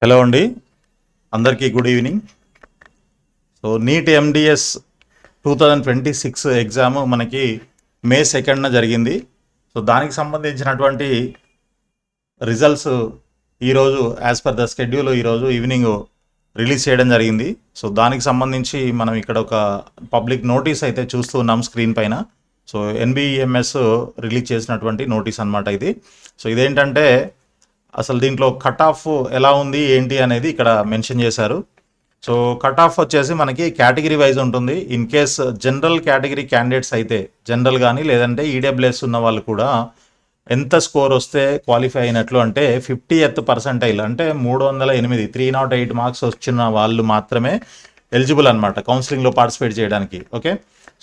Hello అండి, అందరికీ good evening. So neat MDS 2026 exam మనకి మే 2న జరిగింది. సో దానికి సంబంధించినటువంటి రిజల్ట్స్ ఈరోజు యాజ్ పర్ ద షెడ్యూల్ ఈరోజు ఈవినింగ్ రిలీజ్ చేయడం జరిగింది. సో దానికి సంబంధించి మనం ఇక్కడ ఒక పబ్లిక్ నోటీస్ అయితే చూస్తూ ఉన్నాం స్క్రీన్ పైన. సో ఎన్బిఎంఎస్ రిలీజ్ చేసినటువంటి నోటీస్ అనమాట ఇది. సో ఇదేంటంటే అసలు దీంట్లో కట్ ఆఫ్ ఎలా ఉంది ఏంటి అనేది ఇక్కడ మెన్షన్ చేశారు. సో కట్ ఆఫ్ వచ్చేసి మనకి కేటగిరీ వైజ్ ఉంటుంది. In case general category candidates అయితే జనరల్ కానీ లేదంటే ఈడబ్ల్యూఎస్ ఉన్న వాళ్ళు కూడా ఎంత స్కోర్ వస్తే క్వాలిఫై అయినట్లు అంటే 50th పర్సెంటైల్ అంటే 308 308 మార్క్స్ వచ్చిన వాళ్ళు మాత్రమే ఎలిజిబుల్ అనమాట కౌన్సిలింగ్లో పార్టిసిపేట్ చేయడానికి. ఓకే,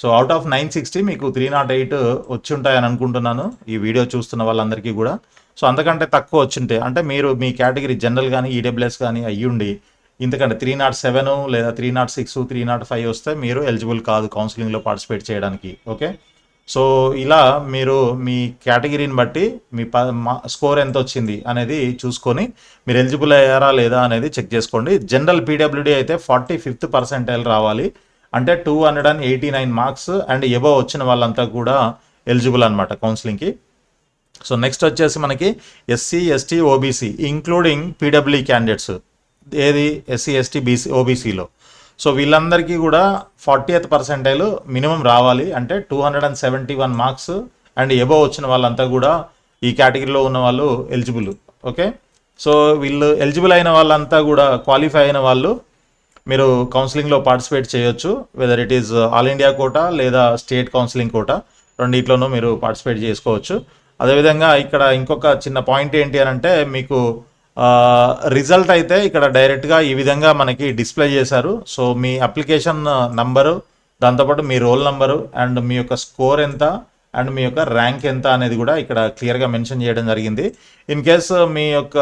సో అవుట్ ఆఫ్ 960 మీకు 308 వచ్చి ఉంటాయని అనుకుంటున్నాను ఈ వీడియో చూస్తున్న వాళ్ళందరికీ కూడా. సో అంతకంటే తక్కువ వచ్చింటే అంటే మీరు మీ కేటగిరీ జనరల్ కానీ ఈడబ్ల్యూఎస్ కానీ అయ్యుండి ఇంతకంటే 307 లేదా 306 305 వస్తే మీరు ఎలిజిబుల్ కాదు కౌన్సిలింగ్లో పార్టిసిపేట్ చేయడానికి. ఓకే, సో ఇలా మీరు మీ కేటగిరీని బట్టి మీ స్కోర్ ఎంత వచ్చింది అనేది చూసుకొని మీరు ఎలిజిబుల్ అయ్యారా లేదా అనేది చెక్ చేసుకోండి. జనరల్ పీడబ్ల్యూడీ అయితే 45th పర్సెంటైల్ రావాలి, అంటే 289 మార్క్స్ అండ్ ఎబవ్ వచ్చిన వాళ్ళంతా కూడా ఎలిజిబుల్ అనమాట కౌన్సిలింగ్కి. సో నెక్స్ట్ వచ్చేసి మనకి SC ST OBC including PW candidates, ఏది ఎస్సీ ఎస్టీ బీసీ ఓబీసీలో. సో వీళ్ళందరికీ కూడా 40th పర్సెంటైల్ మినిమం రావాలి, అంటే 271 మార్క్స్ అండ్ ఎబవ్ వచ్చిన వాళ్ళంతా కూడా ఈ కేటగిరీలో ఉన్న వాళ్ళు ఎలిజిబుల్. ఓకే, సో వీళ్ళు ఎలిజిబుల్ అయిన వాళ్ళంతా కూడా క్వాలిఫై అయిన వాళ్ళు మీరు కౌన్సిలింగ్లో పార్టిసిపేట్ చేయొచ్చు, whether it is all India quota లేదా స్టేట్ కౌన్సిలింగ్ కోటా, రెండిట్లోనూ మీరు పార్టిసిపేట్ చేసుకోవచ్చు. అదేవిధంగా ఇక్కడ ఇంకొక చిన్న పాయింట్ ఏంటి అని అంటే మీకు రిజల్ట్ అయితే ఇక్కడ డైరెక్ట్గా ఈ విధంగా మనకి డిస్ప్లే చేశారు. సో మీ అప్లికేషన్ నంబరు, దాంతోపాటు మీ రోల్ నంబరు అండ్ మీ యొక్క స్కోర్ ఎంత అండ్ మీ యొక్క ర్యాంక్ ఎంత అనేది కూడా ఇక్కడ క్లియర్గా మెన్షన్ చేయడం జరిగింది. ఇన్ కేస్ మీ యొక్క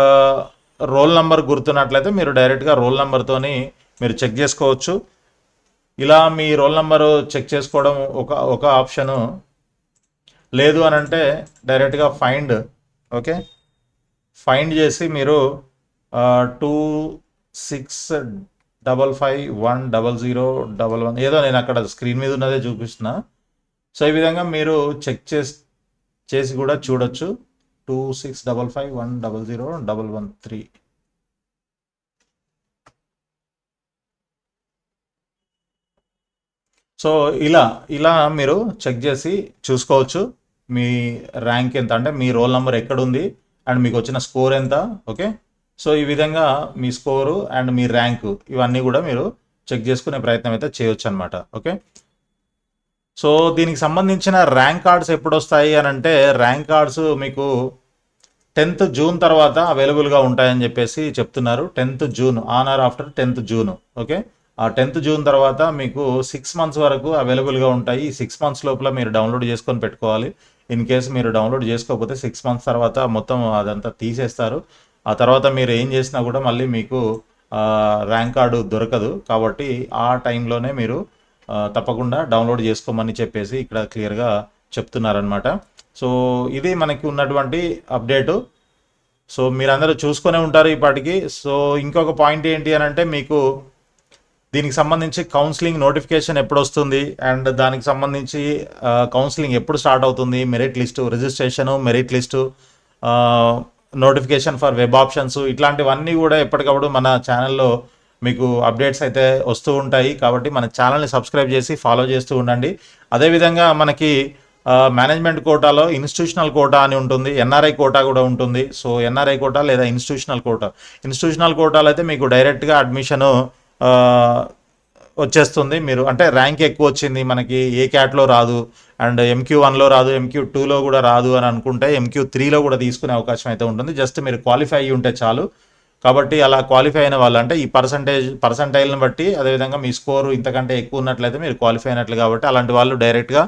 రోల్ నంబర్ గుర్తున్నట్లయితే మీరు డైరెక్ట్గా రోల్ నెంబర్తోని మీరు చెక్ చేసుకోవచ్చు. ఇలా మీ రోల్ నెంబరు చెక్ చేసుకోవడం ఒక ఆప్షను. లేదు అని అంటే డైరెక్ట్గా ఫైండ్, ఓకే, ఫైండ్ చేసి మీరు 2655510011 ఏదో నేను అక్కడ స్క్రీన్ మీద ఉన్నదే చూపిస్తున్నా. సో ఈ విధంగా మీరు చెక్ చేసి కూడా చూడొచ్చు. 2655100113. సో ఇలా మీరు చెక్ చేసి చూసుకోవచ్చు మీ ర్యాంక్ ఎంత, అంటే మీ రోల్ నెంబర్ ఎక్కడుంది అండ్ మీకు వచ్చిన స్కోర్ ఎంత. ఓకే, సో ఈ విధంగా మీ స్కోరు అండ్ మీ ర్యాంకు ఇవన్నీ కూడా మీరు చెక్ చేసుకునే ప్రయత్నం అయితే చేయొచ్చు అనమాట. ఓకే, సో దీనికి సంబంధించిన ర్యాంక్ కార్డ్స్ ఎప్పుడు వస్తాయి అని అంటే ర్యాంక్ కార్డ్స్ మీకు 10th జూన్ తర్వాత అవైలబుల్గా ఉంటాయని చెప్పేసి చెప్తున్నారు. 10th June on or after 10th June. Okay, ఆ 10th జూన్ తర్వాత మీకు 6 months వరకు అవైలబుల్గా ఉంటాయి. ఈ 6 months లోపల మీరు డౌన్లోడ్ చేసుకొని పెట్టుకోవాలి. ఇన్ కేసు మీరు డౌన్లోడ్ చేసుకోకపోతే 6 months తర్వాత మొత్తం అదంతా తీసేస్తారు. ఆ తర్వాత మీరు ఏం చేసినా కూడా మళ్ళీ మీకు ర్యాంక్ కార్డు దొరకదు. కాబట్టి ఆ టైంలోనే మీరు తప్పకుండా డౌన్లోడ్ చేసుకోమని చెప్పేసి ఇక్కడ క్లియర్గా చెప్తున్నారనమాట. సో ఇది మనకి ఉన్నటువంటి అప్డేటు. సో మీరందరూ చూసుకొనే ఉంటారు ఇప్పటికి. సో ఇంకొక పాయింట్ ఏంటి అని అంటే మీకు దీనికి సంబంధించి కౌన్సిలింగ్ నోటిఫికేషన్ ఎప్పుడు వస్తుంది అండ్ దానికి సంబంధించి కౌన్సిలింగ్ ఎప్పుడు స్టార్ట్ అవుతుంది, merit list, registration, merit list, notification for web options, ఇట్లాంటివన్నీ కూడా ఎప్పటికప్పుడు మన ఛానల్లో మీకు అప్డేట్స్ అయితే వస్తూ ఉంటాయి. కాబట్టి మన ఛానల్ని సబ్స్క్రైబ్ చేసి ఫాలో చేస్తూ ఉండండి. అదేవిధంగా మనకి మేనేజ్మెంట్ కోటాలో ఇన్స్టిట్యూషనల్ కోటా అని ఉంటుంది, ఎన్ఆర్ఐ కోటా కూడా ఉంటుంది. సో ఎన్ఆర్ఐ కోటా లేదా ఇన్స్టిట్యూషనల్ కోటాలో అయితే మీకు డైరెక్ట్గా అడ్మిషను వచ్చేస్తుంది. మీరు అంటే ర్యాంక్ ఎక్కువ వచ్చింది, మనకి ఏ క్యాట్లో రాదు అండ్ MQ1లో రాదు, MQ2లో కూడా రాదు అని అనుకుంటే MQ3లో కూడా తీసుకునే అవకాశం అయితే ఉంటుంది. జస్ట్ మీరు క్వాలిఫై అయ్యి ఉంటే చాలు. కాబట్టి అలా క్వాలిఫై అయిన వాళ్ళు అంటే ఈ పర్సంటైల్ని బట్టి అదేవిధంగా మీ స్కోరు ఇంతకంటే ఎక్కువ ఉన్నట్లయితే మీరు క్వాలిఫై అయినట్లు. కాబట్టి అలాంటి వాళ్ళు డైరెక్ట్గా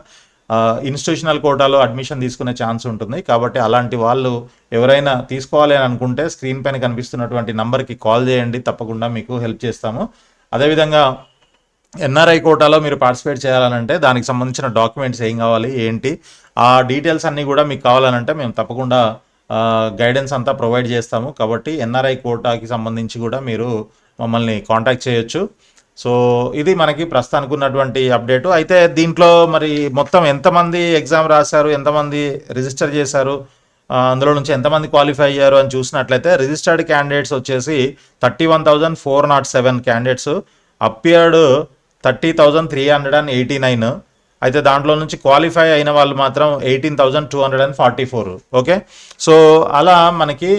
ఇన్స్టిట్యూషనల్ కోటాలో అడ్మిషన్ తీసుకునే ఛాన్స్ ఉంటుంది. కాబట్టి అలాంటి వాళ్ళు ఎవరైనా తీసుకోవాలి అని అనుకుంటే స్క్రీన్ పైన కనిపిస్తున్నటువంటి నంబర్కి కాల్ చేయండి, తప్పకుండా మీకు హెల్ప్ చేస్తాము. అదేవిధంగా ఎన్ఆర్ఐ కోటాలో మీరు పార్టిసిపేట్ చేయాలనంటే దానికి సంబంధించిన డాక్యుమెంట్స్ ఏం కావాలి ఏంటి ఆ డీటెయిల్స్ అన్నీ కూడా మీకు కావాలనంటే మేము తప్పకుండా గైడెన్స్ అంతా ప్రొవైడ్ చేస్తాము. కాబట్టి ఎన్ఆర్ఐ కోటాకి సంబంధించి కూడా మీరు మమ్మల్ని కాంటాక్ట్ చేయొచ్చు. సో ఇది మనకి ప్రస్తుతానికి ఉన్నటువంటి అప్డేటు. అయితే దీంట్లో మరి మొత్తం ఎంతమంది ఎగ్జామ్ రాశారు, ఎంతమంది రిజిస్టర్ చేశారు, అందులో నుంచి ఎంతమంది క్వాలిఫై అయ్యారు అని చూసినట్లయితే రిజిస్టర్డ్ క్యాండిడేట్స్ వచ్చేసి 31,407 క్యాండిడేట్స్, అపియర్డ్ 30,389. అయితే దాంట్లో నుంచి క్వాలిఫై అయిన వాళ్ళు మాత్రం 18,244. ఓకే, సో అలా మనకి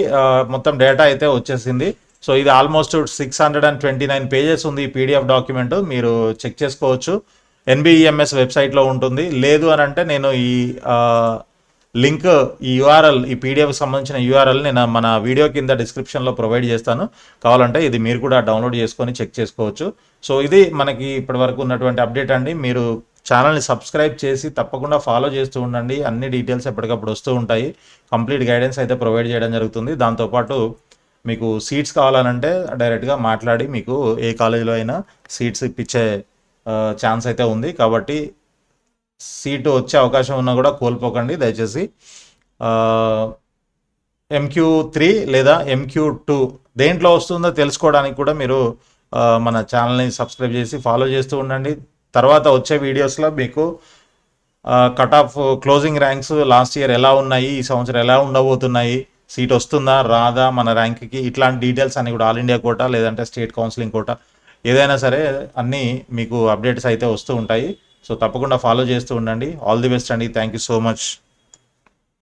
మొత్తం డేటా అయితే వచ్చేసింది. సో ఇది ఆల్మోస్ట్ 629 పేజెస్ ఉంది ఈ పీడిఎఫ్ డాక్యుమెంట్. మీరు చెక్ చేసుకోవచ్చు, ఎన్బిఈఎంఎస్ వెబ్సైట్లో ఉంటుంది. లేదు అని అంటే నేను ఈ లింక్, ఈ యూఆర్ఎల్, ఈ పీడిఎఫ్ సంబంధించిన యూఆర్ఎల్ నేను మన వీడియో కింద డిస్క్రిప్షన్లో ప్రొవైడ్ చేస్తాను. కావాలంటే ఇది మీరు కూడా డౌన్లోడ్ చేసుకొని చెక్ చేసుకోవచ్చు. సో ఇది మనకి ఇప్పటి వరకు ఉన్నటువంటి అప్డేట్ అండి. మీరు ఛానల్ని సబ్స్క్రైబ్ చేసి తప్పకుండా ఫాలో చేస్తూ ఉండండి. అన్ని డీటెయిల్స్ ఎప్పటికప్పుడు వస్తూ ఉంటాయి. కంప్లీట్ గైడెన్స్ అయితే ప్రొవైడ్ చేయడం జరుగుతుంది. దాంతోపాటు మీకు సీట్స్ కావాలనంటే డైరెక్ట్గా మాట్లాడి మీకు ఏ కాలేజీలో అయినా సీట్స్ ఇప్పించే ఛాన్స్ అయితే ఉంది. కాబట్టి సీటు వచ్చే అవకాశం ఉన్నా కూడా కోల్పోకండి దయచేసి. MQ3 లేదా MQ2 దేంట్లో వస్తుందో తెలుసుకోవడానికి కూడా మీరు మన ఛానల్ని సబ్స్క్రైబ్ చేసి ఫాలో చేస్తూ ఉండండి. తర్వాత వచ్చే వీడియోస్లో మీకు cut off closing ranks last year ఎలా ఉన్నాయి, ఈ సంవత్సరం ఎలా ఉండబోతున్నాయి, సీట్ వస్తుందా రాదా మన ర్యాంక్కి, ఇట్లాంటి డీటెయిల్స్ అన్ని కూడా ఆల్ ఇండియా కోటా లేదంటే స్టేట్ కౌన్సిలింగ్ కోటా ఏదైనా సరే అన్నీ మీకు అప్డేట్స్ అయితే వస్తూ ఉంటాయి. సో తప్పకుండా ఫాలో చేస్తూ ఉండండి. ఆల్ ది బెస్ట్ అండి. Thank you so much.